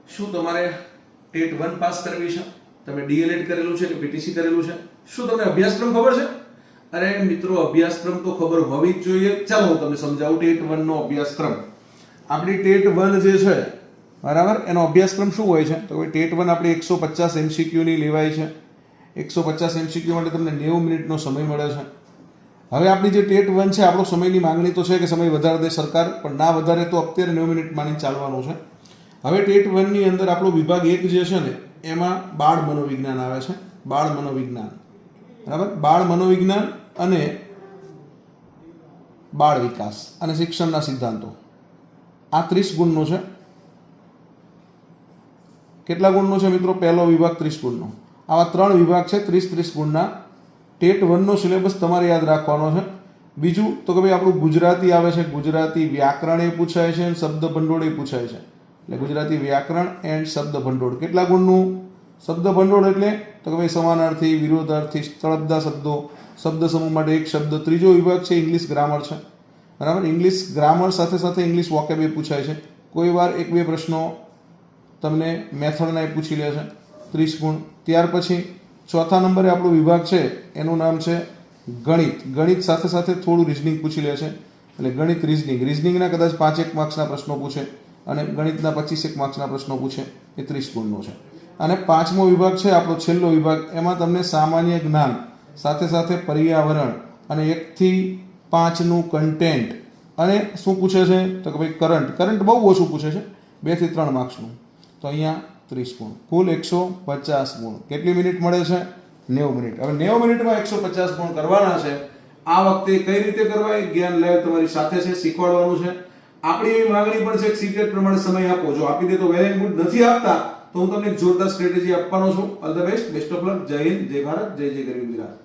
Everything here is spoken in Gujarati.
શું તમારે ટેટ 1 પાસ કરવી છે? તમે ડીએલએડ કરેલું છે કે પીટીસી કરેલું છે? શું તમને અભ્યાસક્રમ ખબર છે? અરે મિત્રો, અભ્યાસક્રમ તો ખબર હોવી જ જોઈએ. ચાલો હું તમને સમજાવું ટેટ 1 નો અભ્યાસક્રમ. આપણી ટેટ 1 જે છે બરાબર, એનો અભ્યાસક્રમ શું હોય છે? તો ટેટ 1 આપણી 150 MCQ ની લેવાય છે. 150 MCQ માટે તમને 90 મિનિટનો સમય મળે છે. હવે આપણી જે ટેટ 1 છે, આપણો સમયની માંગણી તો છે કે સમય વધારે દે સરકાર, પણ ના વધારે તો અત્યારે 90 મિનિટ માની ચાલવાનું છે. હવે ટેટ 1 ની અંદર આપણો વિભાગ 1 જે છે ને, એમાં બાળ મનોવિજ્ઞાન આવે છે. બાળ મનોવિજ્ઞાન, બરાબર, બાળ મનોવિજ્ઞાન અને બાળ વિકાસ અને શિક્ષણના સિદ્ધાંતો, આ 30 ગુણનો છે. કેટલા ગુણનો છે મિત્રો? પહેલો વિભાગ 30 ગુણનો. આવા 3 વિભાગ છે 30 ગુણના. ટેટ 1 નો સિલેબસ તમારે યાદ રાખવાનો છે. બીજું તો કે ભાઈ આપણું ગુજરાતી આવે છે, ગુજરાતી વ્યાકરણ એ પૂછાય છે અને શબ્દ ભંડોળ એ પૂછાય છે. એટલે ગુજરાતી વ્યાકરણ એન્ડ શબ્દ ભંડોળ. કેટલા ગુણનું શબ્દ ભંડોળ? એટલે તો કે ભાઈ સમાનાર્થી, વિરોધાર્થી, સ્થળબદ્ધ શબ્દો, શબ્દ સમૂહ માટે એક શબ્દ. ત્રીજો વિભાગ છે ઇંગ્લિશ ગ્રામર છે, બરાબર. ઇંગ્લિશ ગ્રામર સાથે સાથે ઇંગ્લિશ વોકેબ એ પૂછાય છે. કોઈ વાર 1-2 પ્રશ્નો તમને મેથડના એ પૂછી લે છે. 30 ગુણ. ત્યાર પછી ચોથા નંબરે આપણો વિભાગ છે, એનું નામ છે ગણિત. ગણિત સાથે સાથે થોડું રિઝનિંગ પૂછી લે છે. એટલે ગણિત, રિઝનિંગના કદાચ 5-1 માર્ક્સના પ્રશ્નો પૂછે અને ગણિતના 25-1 માર્ક્સના પ્રશ્નો પૂછે. એ 30 ગુણનો છે. અને 5મો વિભાગ છે આપણો છેલ્લો વિભાગ. એમાં તમને સામાન્ય જ્ઞાન સાથે સાથે પર્યાવરણ અને 1 થી 5નું કન્ટેન્ટ અને શું પૂછે છે તો કે ભાઈ કરંટ બહુ ઓછું પૂછે છે, 2 થી 3 માર્ક્સનું. તો અહીંયા 30 ગુણ, કુલ 150 ગુણ. કેટલી મિનિટ મળે છે? 90 મિનિટ. હવે 90 મિનિટમાં 150 ગુણ કરવાના છે. આ વખતે કઈ રીતે કરવા? જ્ઞાન લાઈવ તમારી સાથે છે, શીખવાડવાનું છે. આપણી એવી માંગણી પણ છે કે સીટેટ પ્રમાણે સમય આપો. જો આપી દે તો વેલ એન્ડ ગુડ, નથી આપતા તો હું તમને એક જોરદાર સ્ટ્રેટેજી આપવાનો છું. All the best of luck. જય હિન્દ, જય ભારત, જય જય ગરવી ગુજરાત.